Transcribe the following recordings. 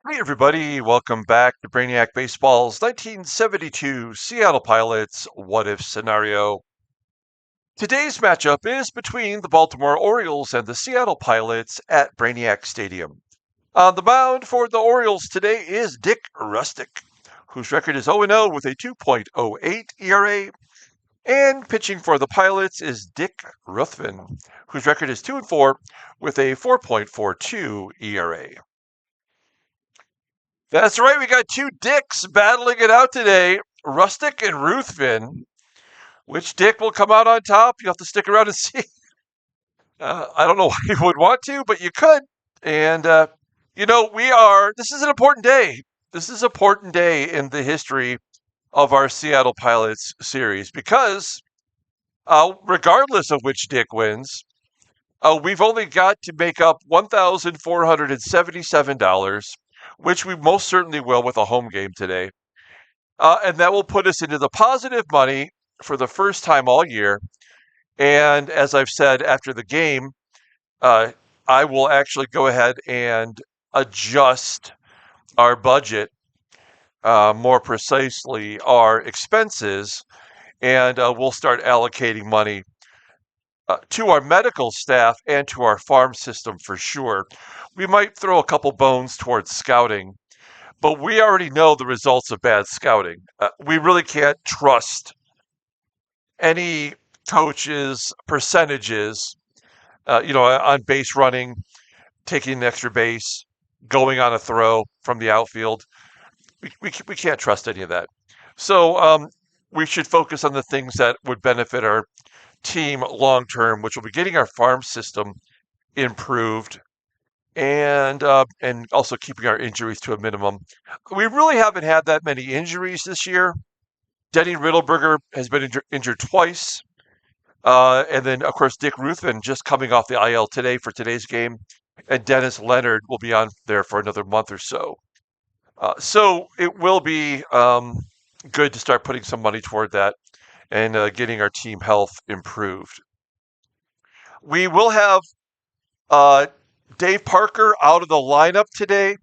Hey everybody, welcome back to Brainiac Baseball's 1972 Seattle Pilots What If Scenario. Today's matchup is between the Baltimore Orioles and the Seattle Pilots at Brainiac Stadium. On the mound for the Orioles today is Dick Rusteck, whose record is 0-0 with a 2.08 ERA, and pitching for the Pilots is Dick Ruthven, whose record is 2-4 with a 4.42 ERA. That's right, we got two Dicks battling it out today, Rusteck and Ruthven. Which Dick will come out on top? You have to stick around and see. I don't know why you would want to, but you could. And, this is an important day. This is an important day in the history of our Seattle Pilots series because, regardless of which Dick wins, we've only got to make up $1,477, which we most certainly will with a home game today. And that will put us into the positive money for the first time all year. And as I've said after the game, I will actually go ahead and adjust our budget, more precisely our expenses, and we'll start allocating money to our medical staff and to our farm system for sure. We might throw a couple bones towards scouting, but we already know the results of bad scouting. We really can't trust any coach's percentages, on base running, taking an extra base, going on a throw from the outfield. We can't trust any of that. So we should focus on the things that would benefit our team long term, which will be getting our farm system improved and also keeping our injuries to a minimum. We really haven't had that many injuries this year. Denny Riddleberger has been injured twice. And then, of course, Dick Ruthven just coming off the IL today for today's game. And Dennis Leonard will be on there for another month or so. So it will be good to start putting some money toward that and getting our team health improved. We will have Dave Parker out of the lineup today.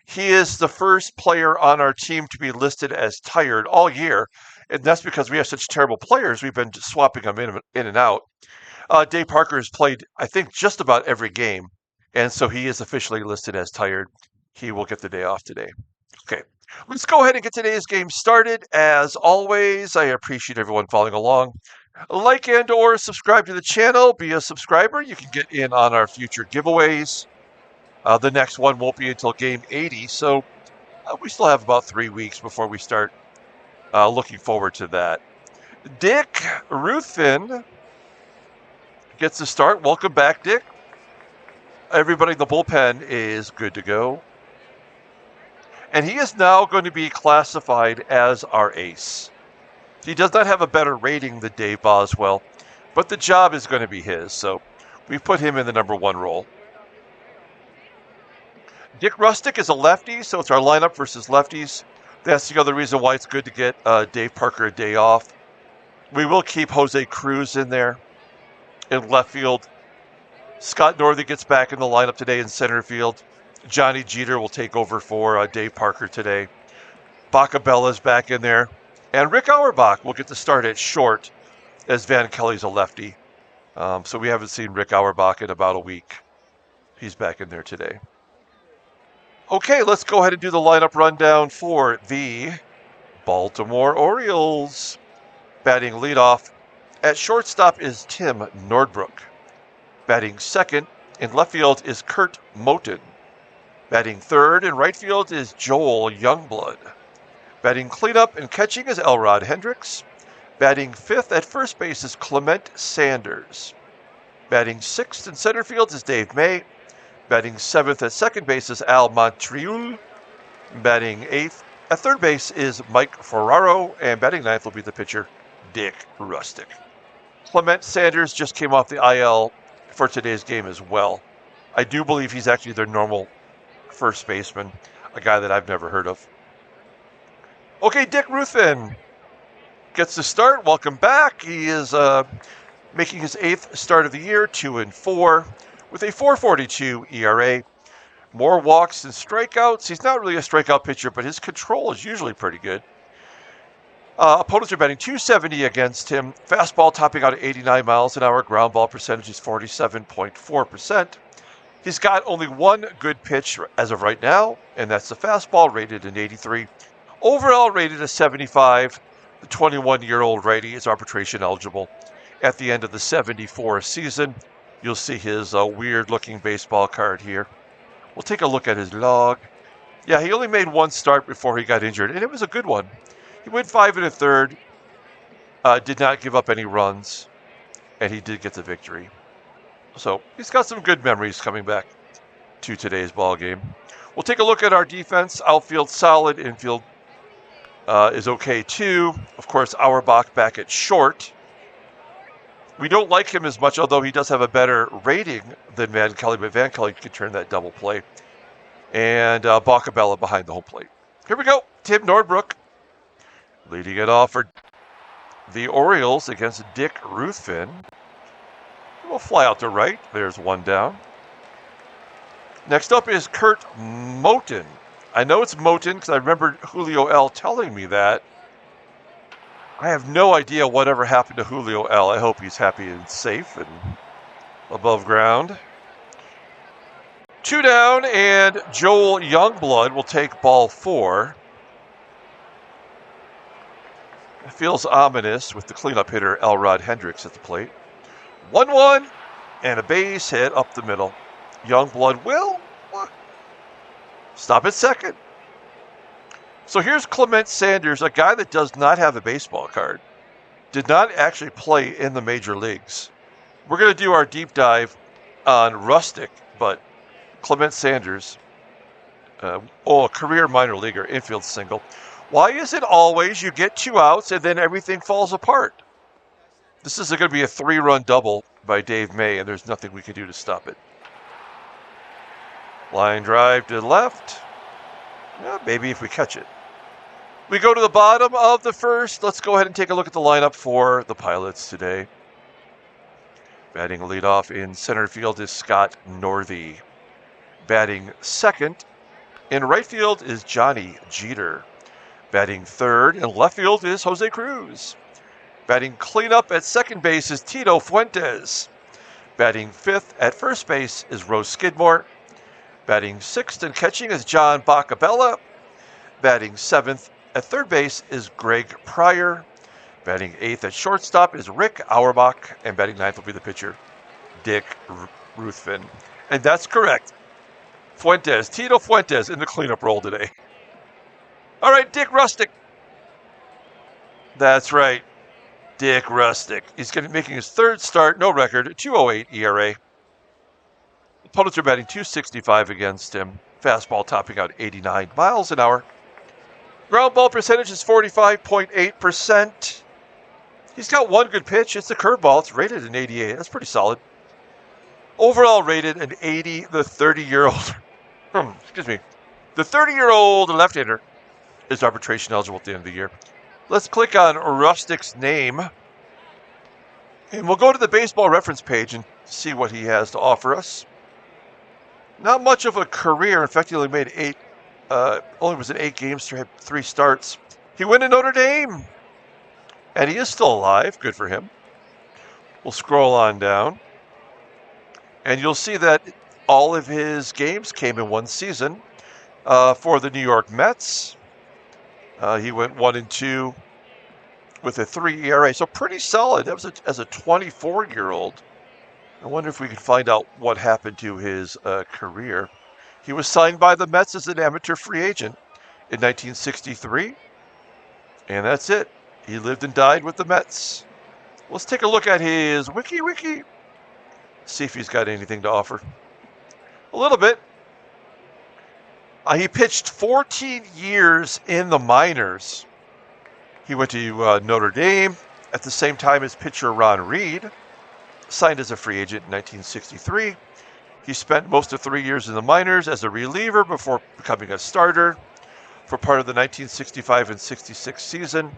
He is the first player on our team to be listed as tired all year, and that's because we have such terrible players. We've been swapping them in and out. Dave Parker has played, I think, just about every game, and so he is officially listed as tired. He will get the day off today. Okay, let's go ahead and get today's game started. As always, I appreciate everyone following along. Like and or subscribe to the channel. Be a subscriber. You can get in on our future giveaways. The next one won't be until game 80, so we still have about 3 weeks before we start looking forward to that. Dick Ruthven gets the start. Welcome back, Dick. Everybody in the bullpen is good to go. And he is now going to be classified as our ace. He does not have a better rating than Dave Boswell, but the job is going to be his, so we've put him in the number 1 role. Dick Rusteck is a lefty, so it's our lineup versus lefties. That's the other reason why it's good to get Dave Parker a day off. We will keep Jose CRUZ in there in left field. Scott Northey gets back in the lineup today in center field. Johnny Jeter will take over for Dave Parker today. BOCCABELLA is back in there. And Rick Auerbach will get the start at short as Van Kelly's a lefty. So we haven't seen Rick Auerbach in about a week. He's back in there today. Okay, let's go ahead and do the lineup rundown for the Baltimore Orioles. Batting leadoff at shortstop is Tim NORDBROOK. Batting second in left field is Curt MOTTON. Batting third in right field is Joel Youngblood. Batting cleanup and catching is Elrod HENDRICKS. Batting fifth at first base is Clement Sanders. Batting sixth in center field is Dave May. Batting seventh at second base is Al MONTREUIL. Batting eighth at third base is Mike FERRARO. And batting ninth will be the pitcher, Dick Rusteck. Clement Sanders just came off the IL for today's game as well. I do believe he's actually their normal first baseman, a guy that I've never heard of. Okay, Dick Ruthven gets the start. Welcome back. He is making his 8th start of the year, 2-4, with a 4.42 ERA. More walks than strikeouts. He's not really a strikeout pitcher, but his control is usually pretty good. Opponents are batting .270 against him. Fastball topping out at 89 miles an hour. Ground ball percentage is 47.4%. He's got only one good pitch as of right now, and that's the fastball, rated an 83. Overall rated a 75. The 21-year-old righty is arbitration eligible. At the end of the 74 season, you'll see his weird-looking baseball card here. We'll take a look at his log. Yeah, he only made one start before he got injured, and it was a good one. He went 5 1/3, did not give up any runs, and he did get the victory. So he's got some good memories coming back to today's ball game. We'll take a look at our defense. Outfield solid, infield is okay too. Of course, Auerbach back at short. We don't like him as much, although he does have a better rating than Van Kelly, but Van Kelly could turn that double play. And BOCCABELLA behind the home plate. Here we go. Tim NORDBROOK leading it off for the Orioles against Dick Ruthven. We'll fly out to right. There's one down. Next up is Curt MOTTON. I know it's MOTTON because I remember Julio L. telling me that. I have no idea whatever happened to Julio L. I hope he's happy and safe and above ground. 2 down, and Joel Youngblood will take ball 4. It feels ominous with the cleanup hitter Elrod HENDRICKS at the plate. 1-1, and a base hit up the middle. Youngblood will stop at second. So here's Clement Sanders, a guy that does not have a baseball card. Did not actually play in the major leagues. We're going to do our deep dive on Rusteck, but Clement Sanders, a career minor leaguer, infield single. Why is it always you get 2 outs and then everything falls apart? This is going to be a 3-run double by Dave May, and there's nothing we can do to stop it. Line drive to left. Maybe if we catch it. We go to the bottom of the first. Let's go ahead and take a look at the lineup for the Pilots today. Batting leadoff in center field is Scott Northey. Batting second in right field is Johnny Jeter. Batting third in left field is Jose CRUZ. Batting cleanup at second base is Tito Fuentes. Batting fifth at first base is SKIDMORE. Batting sixth and catching is John BOCCABELLA. Batting seventh at third base is Greg PRYOR. Batting eighth at shortstop is Rick Auerbach. And batting ninth will be the pitcher, Dick Ruthven. And that's correct. Fuentes, Tito Fuentes in the cleanup role today. All right, Dick Rusteck. That's right, Dick Rusteck. He's going to be making his third start, no record, 2.08 ERA. Opponents are batting .265 against him. Fastball topping out 89 miles an hour. Ground ball percentage is 45.8%. He's got one good pitch. It's a curveball. It's rated an 88. That's pretty solid. Overall rated an 80. The 30-year-old, the 30-year-old left-hander is arbitration eligible at the end of the year. Let's click on Rusteck's name, and we'll go to the baseball reference page and see what he has to offer us. Not much of a career. In fact, he only made only was in 8 games, 3 starts. He went to Notre Dame, and he is still alive. Good for him. We'll scroll on down, and you'll see that all of his games came in one season for the New York Mets. He went 1-2 with a 3 ERA, so pretty solid. That was as a 24-year-old. I wonder if we could find out what happened to his career. He was signed by the Mets as an amateur free agent in 1963, and that's it. He lived and died with the Mets. Let's take a look at his wiki. See if he's got anything to offer. A little bit. He pitched 14 years in the minors. He went to Notre Dame at the same time as pitcher Ron Reed. Signed as a free agent in 1963. He spent most of 3 years in the minors as a reliever before becoming a starter. For part of the 1965 and 66 season,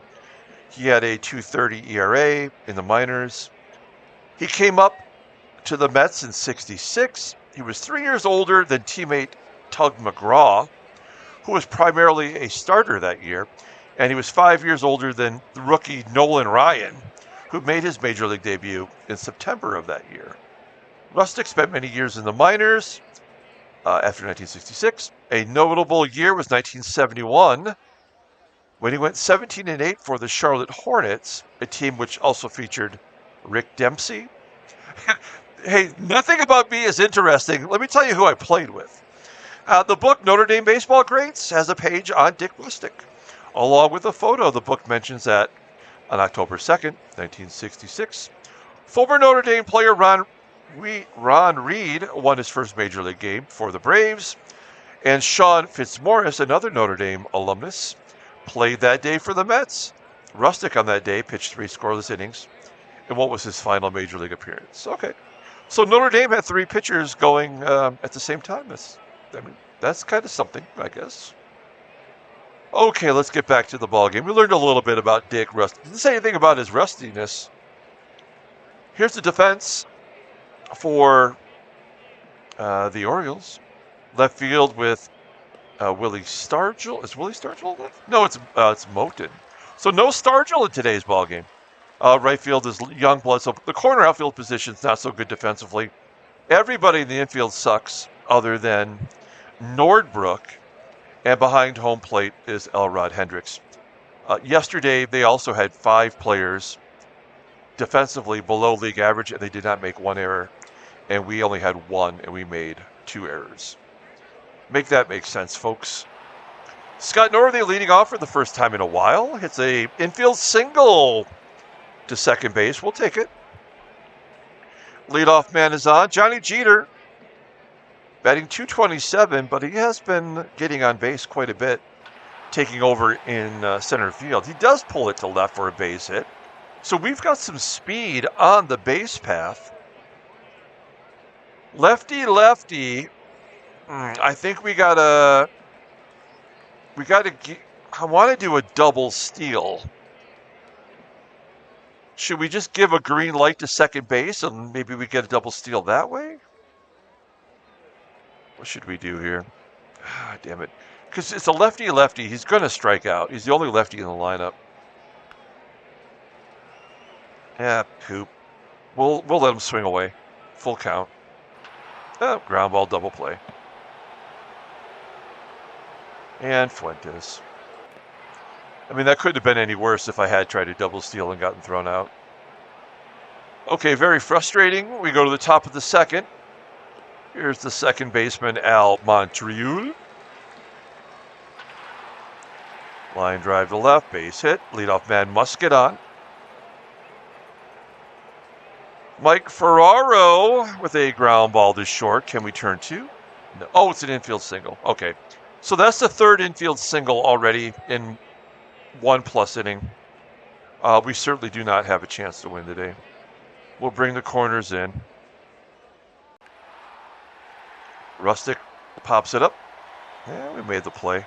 he had a 2.30 ERA in the minors. He came up to the Mets in 66. He was 3 years older than teammate Tug McGraw, who was primarily a starter that year, and he was 5 years older than the rookie Nolan Ryan, who made his major league debut in September of that year. Rusteck spent many years in the minors after 1966. A notable year was 1971, when he went 17-8 for the Charlotte Hornets, a team which also featured Rick Dempsey. Hey, nothing about me is interesting. Let me tell you who I played with. The book Notre Dame Baseball Greats has a page on Dick Rusteck. Along with a photo, the book mentions that on October 2nd, 1966, former Notre Dame player Ron Reed won his first major league game for the Braves, and Sean Fitzmaurice, another Notre Dame alumnus, played that day for the Mets. Rusteck on that day pitched 3 scoreless innings in what was his final major league appearance. Okay, so Notre Dame had 3 pitchers going at the same time. That's kind of something, I guess. Okay, let's get back to the ball game. We learned a little bit about Dick Rusteck. Didn't say anything about his rustiness. Here's the defense for the Orioles. Left field with Willie Stargell. Is Willie Stargell left? No, it's MOTTON. So no Stargell in today's ball game. Right field is Youngblood. So the corner outfield position's not so good defensively. Everybody in the infield sucks other than NORDBROOK. And behind home plate is Elrod Hendricks. Yesterday, they also had 5 players defensively below league average, and they did not make 1 error. And we only had 1, and we made 2 errors. Make that make sense, folks. Scott Northey leading off for the first time in a while. Hits a infield single to second base. We'll take it. Leadoff man is on. Johnny Jeter, batting .227, but he has been getting on base quite a bit, taking over in center field. He does pull it to left for a base hit. So we've got some speed on the base path. Lefty, lefty. I think we gotta. I want to do a double steal. Should we just give a green light to second base and maybe we get a double steal that way? What should we do here? Damn it. Because it's a lefty-lefty. He's going to strike out. He's the only lefty in the lineup. Yeah, poop. We'll let him swing away. Full count. Ground ball, double play. And Fuentes. I mean, that couldn't have been any worse if I had tried to double steal and gotten thrown out. Okay, very frustrating. We go to the top of the second. Here's the second baseman, Al MONTREUIL. Line drive to left, base hit. Leadoff man must get on. Mike Ferraro with a ground ball to short. Can we turn 2? No. Oh, it's an infield single. Okay. So that's the 3rd infield single already in 1+ inning. We certainly do not have a chance to win today. We'll bring the corners in. Rusteck pops it up. Yeah, we made the play.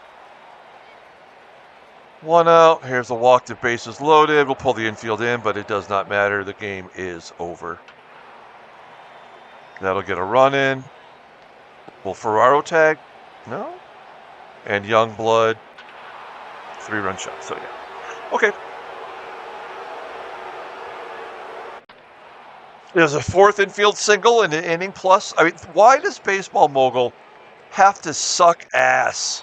1 out. Here's a walk to bases loaded. We'll pull the infield in, but it does not matter. The game is over. That'll get a run in. Will Ferraro tag? No. And Youngblood, 3-run shot. So, yeah. Okay. There's a 4th infield single in an inning plus. I mean, why does Baseball Mogul have to suck ass?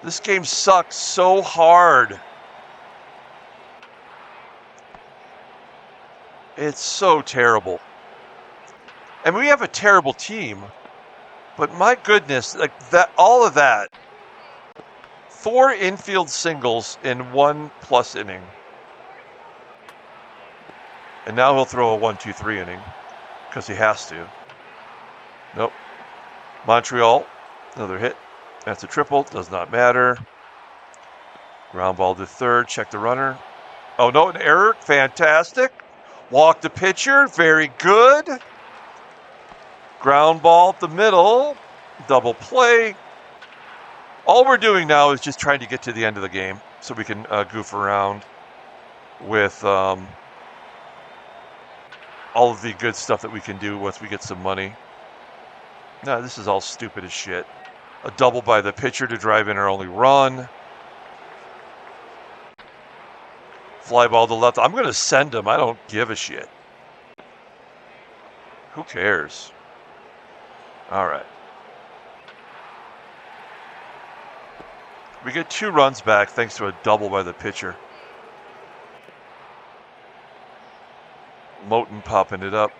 This game sucks so hard. It's so terrible. And we have a terrible team. But my goodness, like that, all of that. 4 infield singles in 1+ inning. And now he'll throw a 1-2-3 inning because he has to. Nope. Montreal, another hit. That's a triple. Does not matter. Ground ball to third. Check the runner. Oh, no, an error. Fantastic. Walk the pitcher. Very good. Ground ball up the middle. Double play. All we're doing now is just trying to get to the end of the game so we can goof around with all of the good stuff that we can do once we get some money. No, this is all stupid as shit. A double by the pitcher to drive in our only run. Fly ball to left. I'm going to send him. I don't give a shit. Who cares? All right. We get 2 runs back thanks to a double by the pitcher. MOTTON popping it up.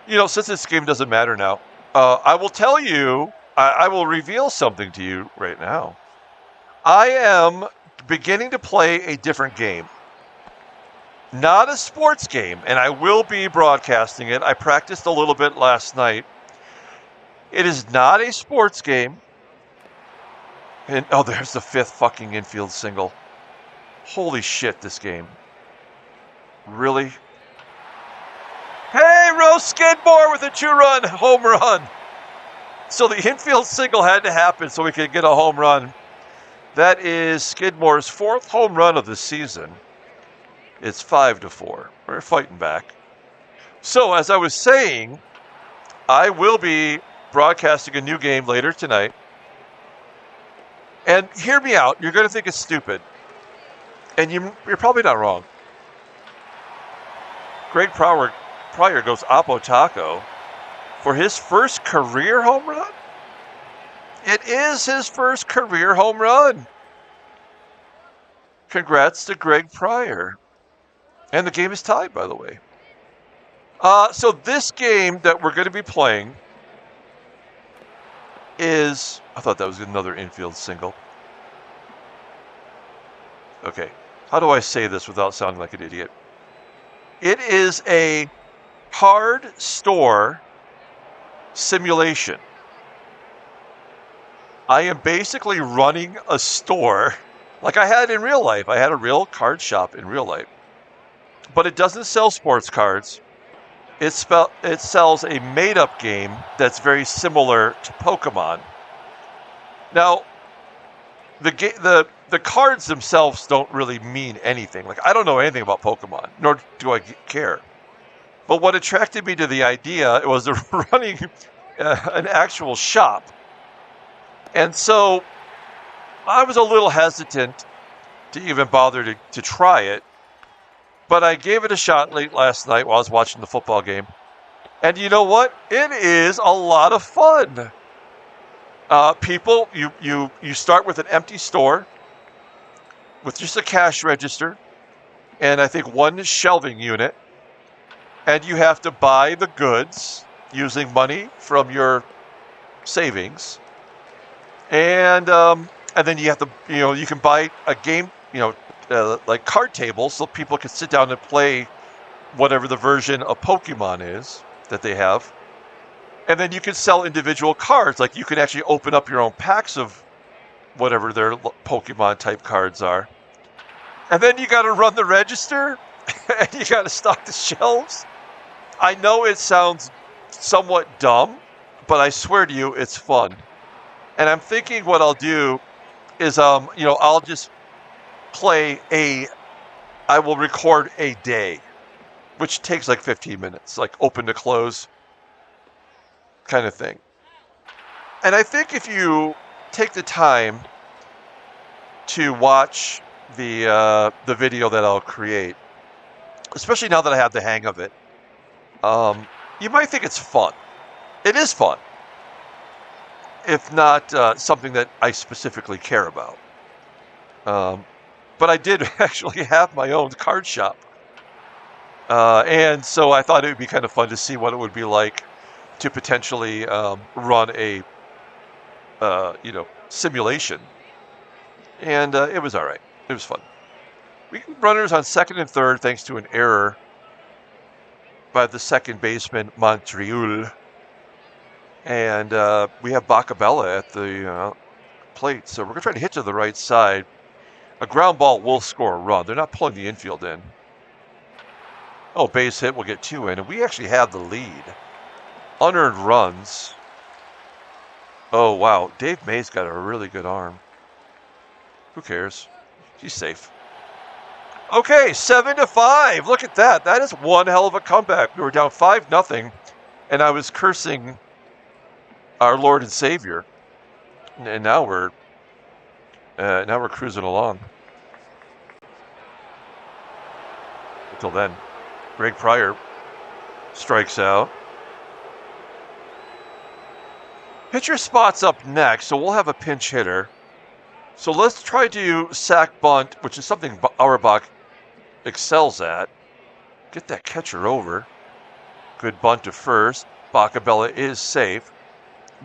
You know, since this game doesn't matter now, I will tell you, I will reveal something to you right now. I am beginning to play a different game. Not a sports game, and I will be broadcasting it. I practiced a little bit last night. It is not a sports game. And oh, there's the 5th fucking infield single. Holy shit, this game. Really? Hey, Rose Skidmore with a 2-run home run. So the infield single had to happen so we could get a home run. That is Skidmore's 4th home run of the season. It's 5-4. We're fighting back. So as I was saying, I will be broadcasting a new game later tonight. And hear me out. You're going to think it's stupid. And you're probably not wrong. Greg Pryor goes Oppo Taco for his first career home run. It is his first career home run. Congrats to Greg Pryor. And the game is tied, by the way. So this game that we're going to be playing is... I thought that was another infield single. Okay. How do I say this without sounding like an idiot? It is a card store simulation. I am basically running a store like I had in real life. I had a real card shop in real life. But it doesn't sell sports cards. It sells a made-up game that's very similar to Pokemon. Now, the cards themselves don't really mean anything. Like, I don't know anything about Pokemon, nor do I care. But what attracted me to the idea was running an actual shop. And so I was a little hesitant to even bother to try it. But I gave it a shot late last night while I was watching the football game. And you know what? It is a lot of fun. People, you start with an empty store with just a cash register and I think 1 shelving unit. And you have to buy the goods using money from your savings. And then you have to, you can buy a game, like card tables so people can sit down and play whatever the version of Pokemon is that they have. And then you can sell individual cards. Like you can actually open up your own packs of whatever their Pokemon type cards are. And then you got to run the register and you got to stock the shelves. I know it sounds somewhat dumb, but I swear to you, it's fun. And I'm thinking what I'll do is, I'll just I will record a day, which takes like 15 minutes, like open to close kind of thing. And I think if you take the time to watch the video that I'll create, especially now that I have the hang of it, you might think it's fun. It is fun, if not something that I specifically care about. But I did actually have my own card shop. And so I thought it would be kind of fun to see what it would be like to potentially run a, simulation. And it was all right. It was fun. We get runners on second and third thanks to an error by the second baseman, MONTREUIL. And we have BOCCABELLA at the plate. So we're going to try to hit to the right side. A ground ball will score a run. They're not pulling the infield in. Oh, base hit will get 2 in. And we actually have the lead. Unearned runs. Oh, wow. Dave May's got a really good arm. Who cares? He's safe. Okay, 7-5. Look at that. That is one hell of a comeback. We were down 5-0. And I was cursing our Lord and Savior. And now we're cruising along. Until then, Greg Pryor strikes out. Pitcher spot's up next, so we'll have a pinch hitter. So let's try to sack bunt, which is something Auerbach excels at. Get that catcher over. Good bunt to first. Boccabella is safe.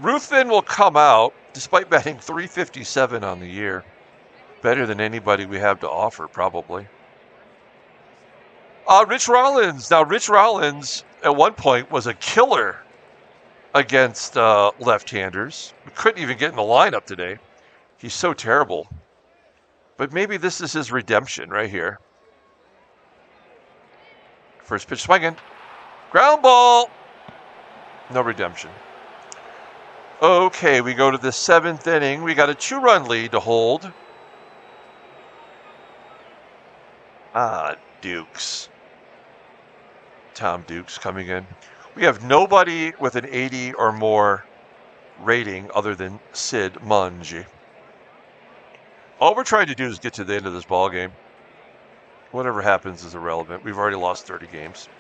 Ruthven will come out, despite batting .357 on the year. Better than anybody we have to offer, probably. Rich Rollins. Now, Rich Rollins, at one point, was a killer against left-handers. We couldn't even get in the lineup today. He's so terrible. But maybe this is his redemption right here. First pitch swinging. Ground ball. No redemption. Okay, we go to the 7th inning. We got a 2-run lead to hold. Dukes. Tom Dukes coming in. We have nobody with an 80 or more rating other than Sid Mungie. All we're trying to do is get to the end of this ball game. Whatever happens is irrelevant. We've already lost 30 games.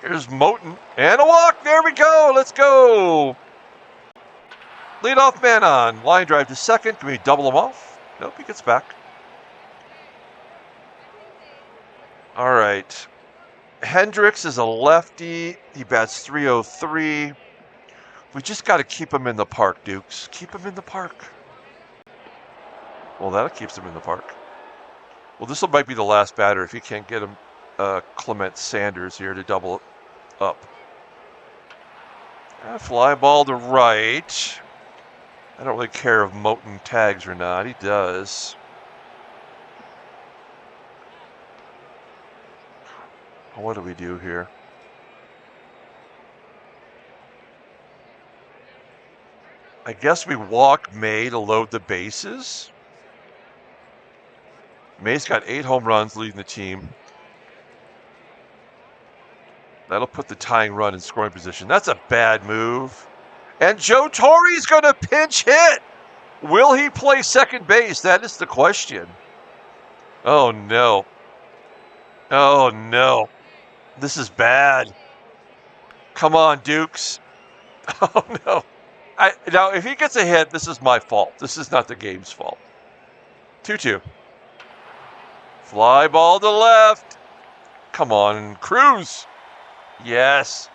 Here's MOTTON. And a walk. There we go. Let's go. Leadoff man on. Line drive to second. Can we double him off? Nope, he gets back. All right. Hendricks is a lefty. He bats .303. We just got to keep him in the park, Dukes. Keep him in the park. Well, that keeps him in the park. Well, this might be the last batter if he can't get him Clement Sanders here to double up. Fly ball to right. I don't really care if MOTTON tags or not. He does. What do we do here? I guess we walk May to load the bases. May's got 8 home runs leading the team. That'll put the tying run in scoring position. That's a bad move. And Joe Torre's going to pinch hit. Will he play second base? That is the question. Oh, no. Oh, no. This is bad. Come on, Dukes. Oh, no. Now, if he gets a hit, this is my fault. This is not the game's fault. 2-2. Fly ball to left. Come on, CRUZ. Yes.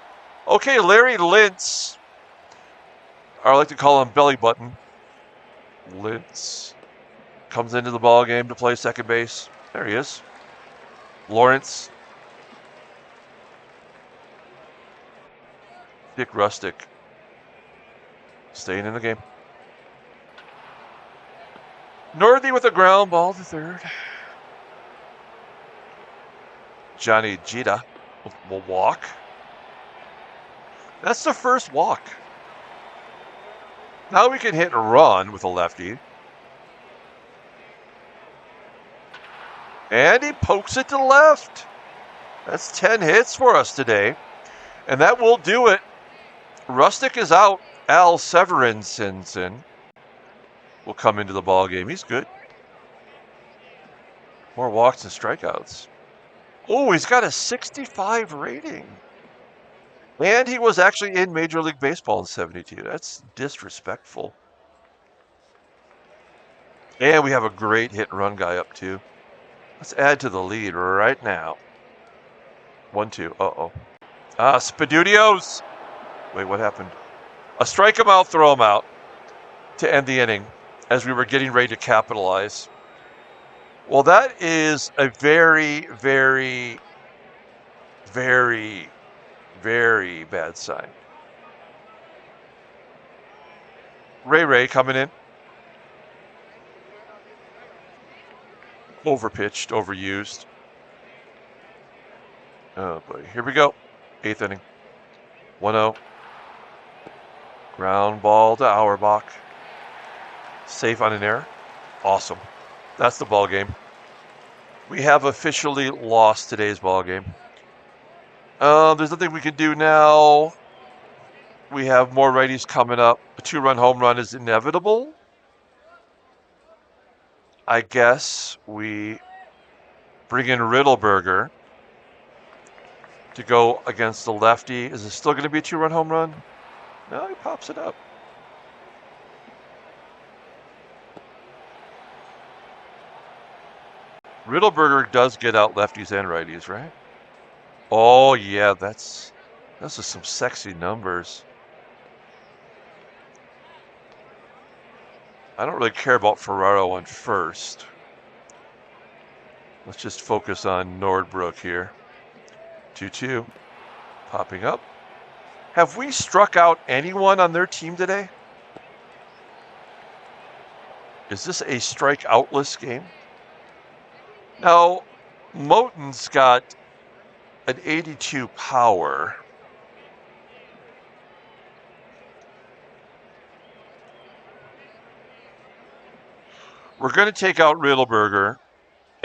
Okay, Larry Lintz. I like to call him Belly Button. Lintz comes into the ball game to play second base. There he is. Lawrence. Dick Rusteck. Staying in the game. NORTHEY with a ground ball to third. Johnny Jita will walk. That's the first walk. Now we can hit a run with a lefty. And he pokes it to left. That's 10 hits for us today. And that will do it. Rusteck is out. Al Severinsensen will come into the ball game. He's good. More walks and strikeouts. Oh, he's got a 65 rating. And he was actually in Major League Baseball in '72. That's disrespectful. And we have a great hit and run guy up too. Let's add to the lead right now. 1-2. Uh-oh. Spadudios. Wait, what happened? A strike him out, throw him out to end the inning as we were getting ready to capitalize. Well, that is a very, very, very, very bad sign. Ray coming in. Overpitched, overused. Oh boy, here we go. 8th inning. 1-0. Ground ball to Auerbach. Safe on an error. Awesome. That's the ball game. We have officially lost today's ball game. There's nothing we can do now. We have more righties coming up. A 2-run home run is inevitable. I guess we bring in Riddleberger to go against the lefty. Is it still going to be a 2-run home run? No, he pops it up. Riddleberger does get out lefties and righties, right? Oh, yeah, those are some sexy numbers. I don't really care about Ferraro on first. Let's just focus on NORDBROOK here. 2-2. Popping up. Have we struck out anyone on their team today? Is this a strikeoutless game? Now, MOTTON's got an 82 power. We're going to take out Riddleberger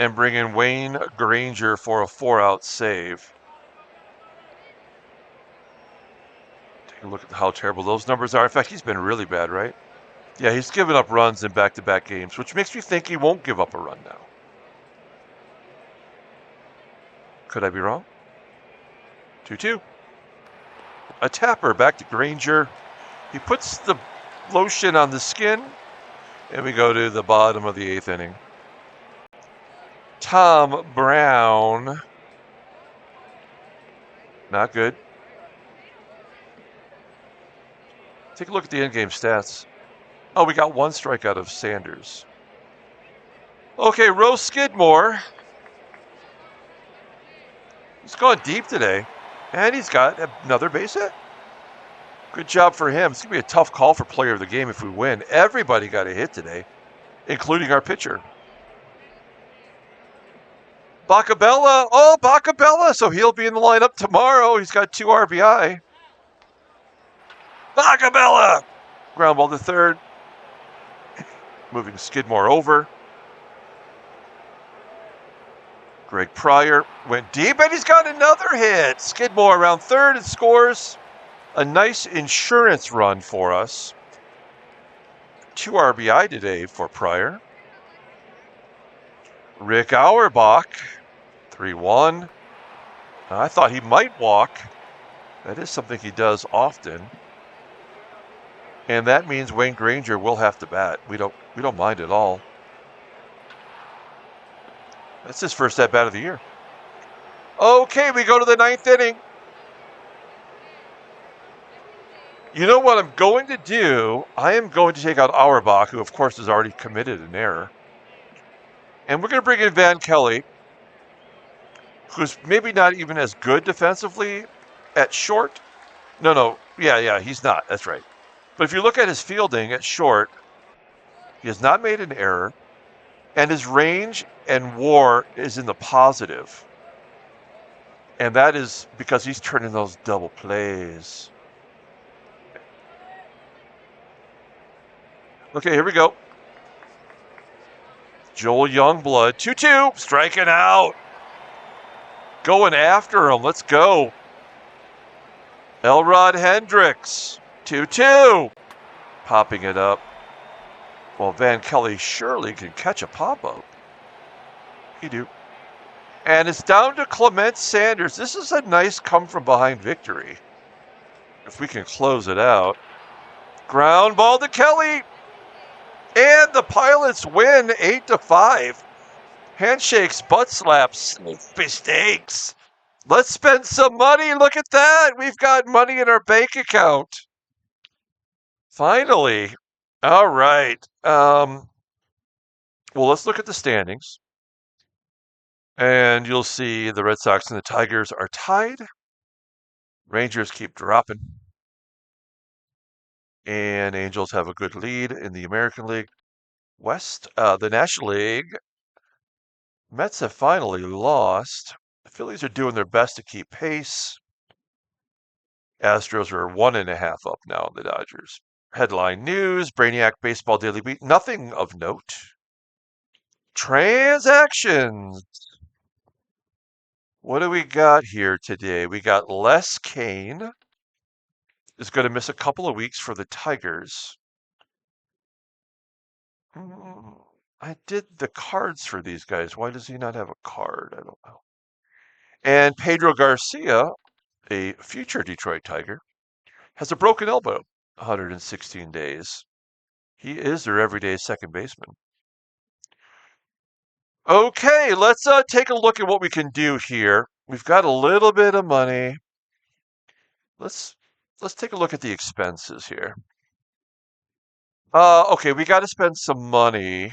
and bring in Wayne Granger for a 4-out save. Take a look at how terrible those numbers are. In fact, he's been really bad, right? Yeah, he's given up runs in back-to-back games, which makes me think he won't give up a run now. Could I be wrong? 2-2. A tapper back to Granger. He puts the lotion on the skin, and we go to the bottom of the 8th inning. Tom Brown. Not good. Take a look at the in-game stats. Oh, we got 1 strikeout of Sanders. Okay, Rose Skidmore. He's gone deep today, and he's got another base hit. Good job for him. It's going to be a tough call for player of the game if we win. Everybody got a hit today, including our pitcher. BOCCABELLA. Oh, BOCCABELLA. So he'll be in the lineup tomorrow. He's got 2 RBI. BOCCABELLA. Ground ball to third. Moving Skidmore over. Greg Pryor went deep, and he's got another hit. Skidmore around third and scores a nice insurance run for us. 2 RBI today for Pryor. Rick Auerbach, 3-1. I thought he might walk. That is something he does often. And that means Wayne Granger will have to bat. We don't mind at all. That's his first at-bat of the year. Okay, we go to the 9th inning. You know what I'm going to do? I am going to take out Auerbach, who of course has already committed an error. And we're going to bring in Van Kelly, who's maybe not even as good defensively at short. Yeah, he's not. That's right. But if you look at his fielding at short, he has not made an error, and his range and WAR is in the positive. And that is because he's turning those double plays. Okay, here we go. Joel Youngblood, 2-2, striking out. Going after him, let's go. Elrod Hendricks, 2-2. Popping it up. Well, Van Kelly surely can catch a pop-up. He do. And it's down to Clement Sanders. This is a nice come-from-behind victory. If we can close it out. Ground ball to Kelly. And the Pilots win 8-5. Handshakes, butt slaps, mistakes. Let's spend some money. Look at that. We've got money in our bank account. Finally. All right. Well, let's look at the standings. And you'll see the Red Sox and the Tigers are tied. Rangers keep dropping. And Angels have a good lead in the American League West. The National League, Mets have finally lost. The Phillies are doing their best to keep pace. Astros are 1.5 up now, the Dodgers. Headline news, Brainiac Baseball Daily Beat, nothing of note. Transactions. What do we got here today? We got Les Kane is going to miss a couple of weeks for the Tigers. I did the cards for these guys. Why does he not have a card? I don't know. And Pedro Garcia, a future Detroit Tiger, has a broken elbow, 116 days. He is their everyday second baseman. Okay, let's take a look at what we can do here. We've got a little bit of money. Let's take a look at the expenses here. Okay, we got to spend some money.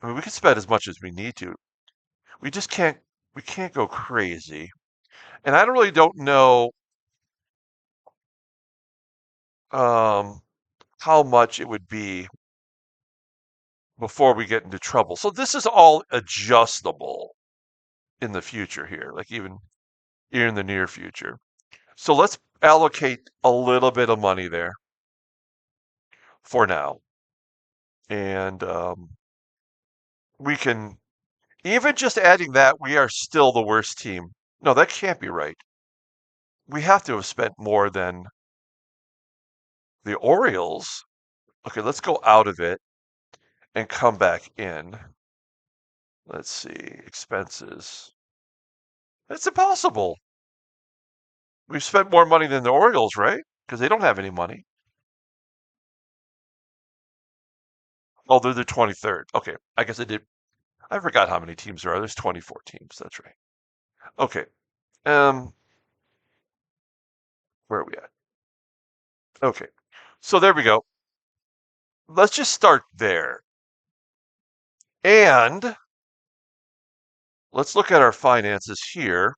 I mean, we can spend as much as we need to. We just can't. We can't go crazy. And I don't know how much it would be before we get into trouble. So this is all adjustable in the future here, like even in the near future. So let's allocate a little bit of money there for now. And we can, even just adding that, we are still the worst team. No, that can't be right. We have to have spent more than the Orioles. Okay, let's go out of it and come back in. Let's see, expenses. It's impossible. We've spent more money than the Orioles, right? Because they don't have any money. Oh, they're the 23rd. Okay, I guess I did. I forgot how many teams there are. There's 24 teams. That's right. Okay. Where are we at? Okay. So there we go. Let's just start there. And let's look at our finances here.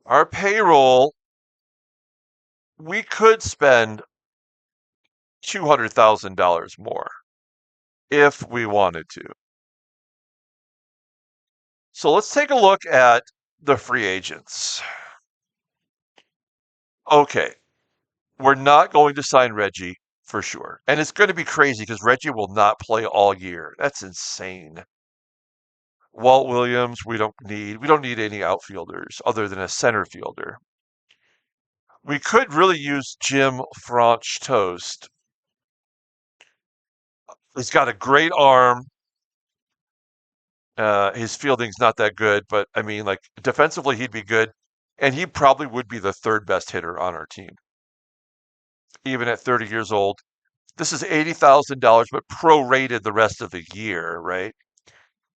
Our payroll, we could spend $200,000 more if we wanted to. So let's take a look at the free agents. Okay, we're not going to sign Reggie for sure. And it's going to be crazy because Reggie will not play all year. That's insane. Walt Williams, we don't need any outfielders other than a center fielder. We could really use Jim Franch Toast. He's got a great arm. His fielding's not that good, but I mean, like defensively, he'd be good, and he probably would be the third best hitter on our team, even at 30 years old. This is $80,000, but prorated the rest of the year, right?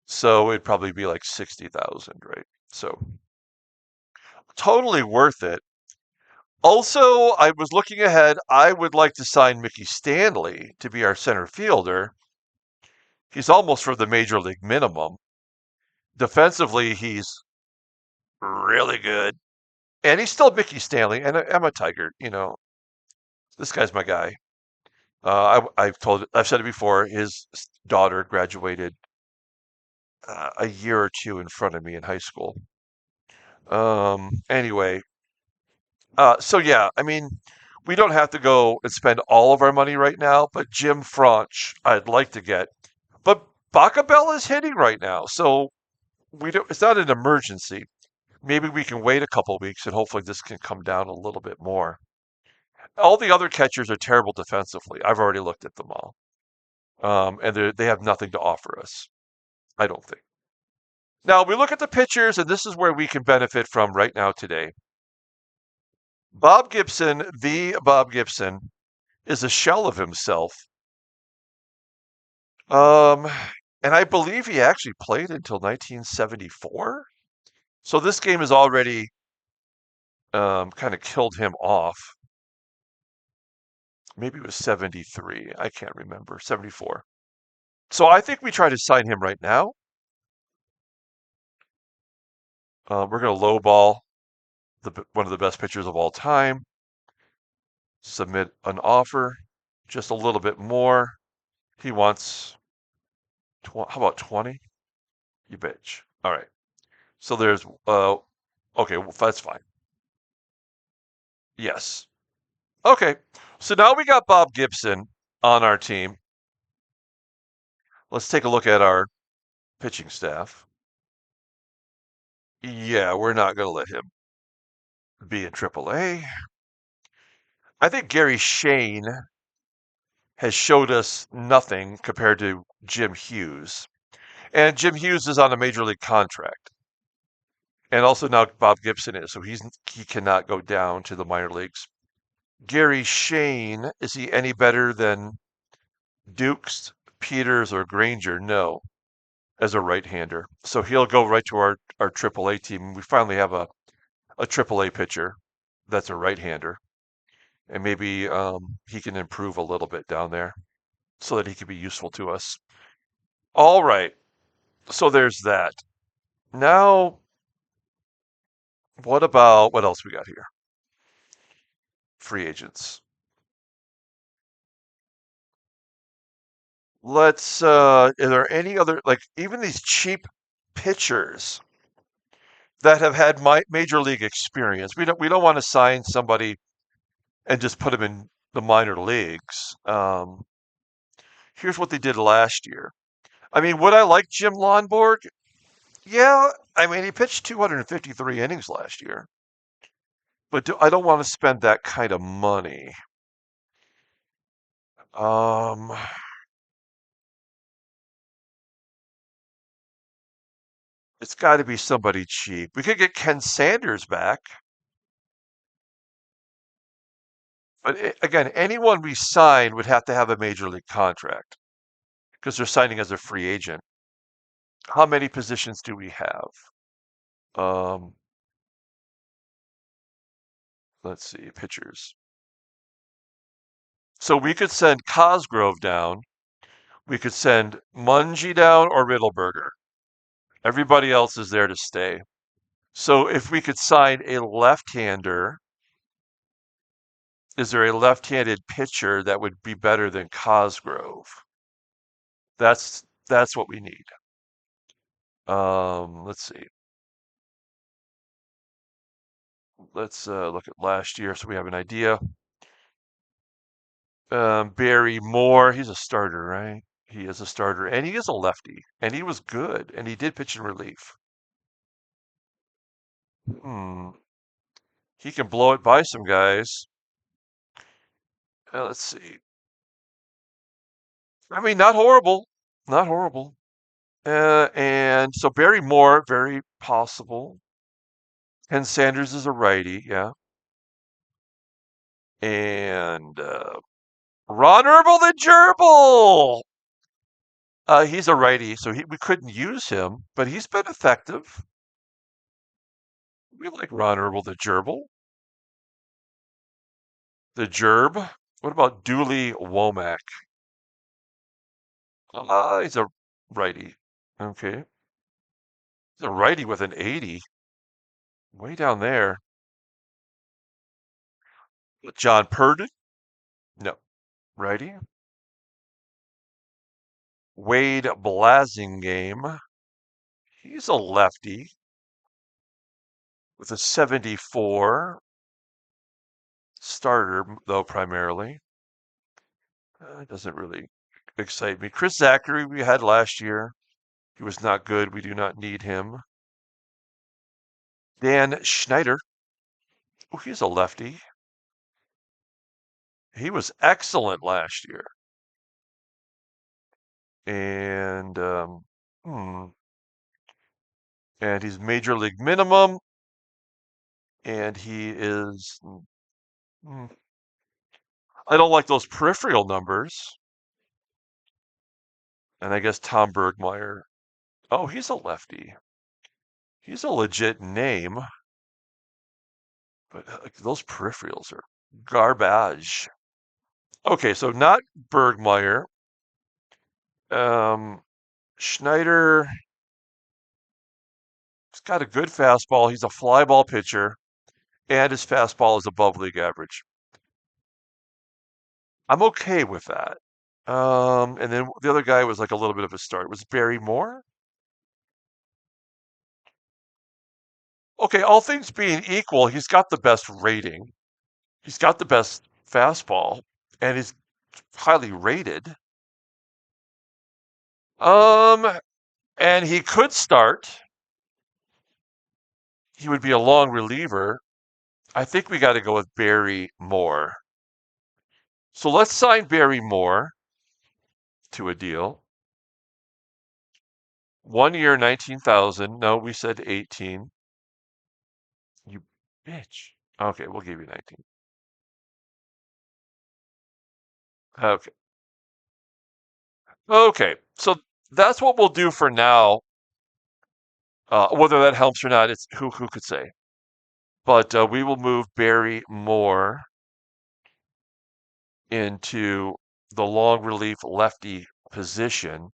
So it'd probably be like 60,000, right? So totally worth it. Also, I was looking ahead. I would like to sign Mickey Stanley to be our center fielder. He's almost for the major league minimum. Defensively, he's really good. And he's still Mickey Stanley, and I'm a Tiger. This guy's my guy. I've said it before. His daughter graduated a year or two in front of me in high school. Anyway, so yeah, I mean, we don't have to go and spend all of our money right now, but Jim Franch, I'd like to get. But BOCCABELLA is hitting right now, so we don't. It's not an emergency. Maybe we can wait a couple of weeks and hopefully this can come down a little bit more. All the other catchers are terrible defensively. I've already looked at them all, and they have nothing to offer us. I don't think. Now we look at the pitchers, and this is where we can benefit from right now today. Bob Gibson, the Bob Gibson, is a shell of himself. Um, and I believe he actually played until 1974. So this game has already kind of killed him off. Maybe it was 73. I can't remember. 74. So I think we try to sign him right now. We're going to lowball one of the best pitchers of all time. Submit an offer. Just a little bit more. He wants, how about 20? You bitch. All right. So there's, okay, well, that's fine. Yes. Okay. So now we got Bob Gibson on our team. Let's take a look at our pitching staff. Yeah, we're not going to let him be in AAA. I think Gary Shane has showed us nothing compared to Jim Hughes. And Jim Hughes is on a major league contract. And also now Bob Gibson is, so he cannot go down to the minor leagues. Gary Shane, is he any better than Dukes, Peters, or Granger? No, as a right-hander. So he'll go right to our AAA team. We finally have a AAA pitcher that's a right-hander. And maybe he can improve a little bit down there so that he can be useful to us. All right. So there's that. Now, what else we got here? Free agents. Are there any other, like, even these cheap pitchers that have had major league experience? We don't want to sign somebody and just put them in the minor leagues. Here's what they did last year. I mean, would I like Jim Lonborg? Yeah, I mean, he pitched 253 innings last year, but I don't want to spend that kind of money. Um, it's got to be somebody cheap. We could get Ken Sanders back, but again, anyone we sign would have to have a major league contract because they're signing as a free agent. How many positions do we have? Um, let's see, pitchers. So we could send Cosgrove down. We could send Mungie down or Riddleberger. Everybody else is there to stay. So if we could sign a left-hander, is there a left-handed pitcher that would be better than Cosgrove? That's what we need. Let's see. Let's look at last year so we have an idea. Barry Moore, he's a starter, right? He is a starter, and he is a lefty, and he was good, and he did pitch in relief. Hmm. He can blow it by some guys. Let's see. I mean, not horrible. Not horrible. And so Barry Moore, very possible. Ken Sanders is a righty, yeah. And Ron Herbal the Gerbil. He's a righty, so we couldn't use him, but he's been effective. We like Ron Herbal the Gerbil. The Gerb. What about Dooley Womack? He's a righty. Okay. He's a righty with an 80. Way down there. John Purdon? No. Righty. Wade Blasingame. He's a lefty with a 74. Starter, though, primarily. Doesn't really excite me. Chris Zachary we had last year. He was not good. We do not need him. Dan Schneider. Oh, he's a lefty. He was excellent last year. And and he's major league minimum. And he is I don't like those peripheral numbers. And I guess Tom Bergmeyer. Oh, he's a lefty. He's a legit name. But those peripherals are garbage. Okay, so not Bergmeyer. Schneider, he's got a good fastball. He's a fly ball pitcher, and his fastball is above league average. I'm okay with that. And then the other guy was like a little bit of a start. Was Barry Moore? Okay, all things being equal, he's got the best rating. He's got the best fastball, and he's highly rated. And he could start. he would be a long reliever. I think we got to go with Barrymore. So let's sign Barrymore to a deal. 1 year, 19,000. No, we said 18. You bitch. Okay, we'll give you 19. Okay. Okay. So that's what we'll do for now. Whether that helps or not, it's who could say. But we will move Barry Moore into the long relief lefty position.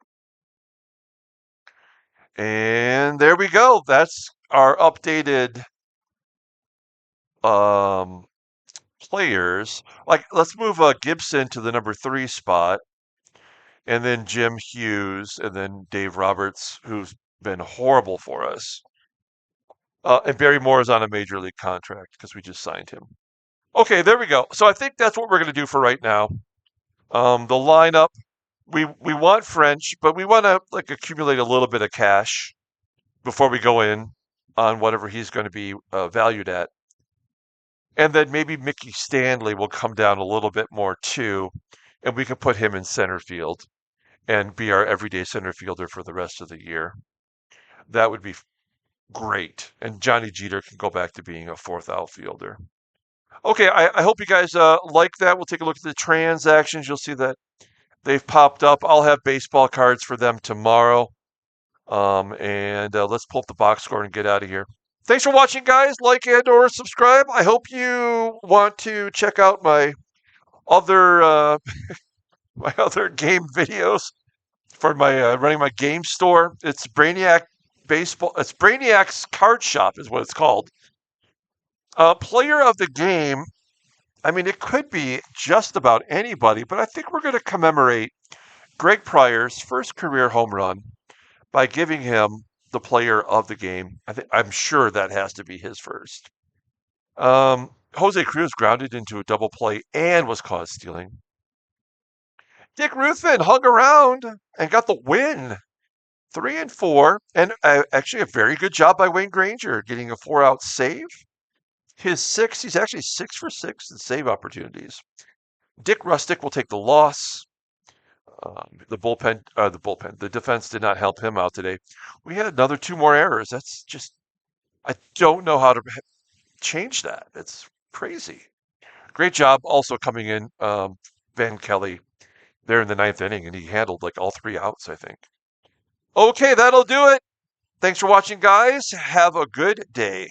And there we go. That's our updated um, players. Like, let's move Gibson to the number 3 spot, and then Jim Hughes, and then Dave Roberts, who's been horrible for us. And Barry Moore is on a major league contract because we just signed him. Okay, there we go. So I think that's what we're going to do for right now. The lineup, we want French, but we want to like accumulate a little bit of cash before we go in on whatever he's going to be valued at. And then maybe Mickey Stanley will come down a little bit more too, and we can put him in center field and be our everyday center fielder for the rest of the year. That would be great. And Johnny Jeter can go back to being a 4th outfielder. Okay, I hope you guys like that. We'll take a look at the transactions. You'll see that they've popped up. I'll have baseball cards for them tomorrow. And let's pull up the box score and get out of here. Thanks for watching, guys. Like and or subscribe. I hope you want to check out my other my other game videos for my running my game store. It's Brainiac Baseball. It's Brainiac's Card Shop is what it's called. Player of the game. I mean, it could be just about anybody, but I think we're going to commemorate Greg Pryor's first career home run by giving him the player of the game. I'm sure that has to be his first. Jose Cruz grounded into a double play and was caught stealing. Dick Ruthven hung around and got the win. 3 and 4, and actually a very good job by Wayne Granger getting a 4-out save. He's actually 6 for 6 in save opportunities. Dick Rusteck will take the loss. The defense did not help him out today. We had another 2 more errors. That's just, I don't know how to change that. It's crazy. Great job also coming in, Van Kelly there in the 9th inning, and he handled like all 3 outs, I think. Okay, that'll do it. Thanks for watching, guys. Have a good day.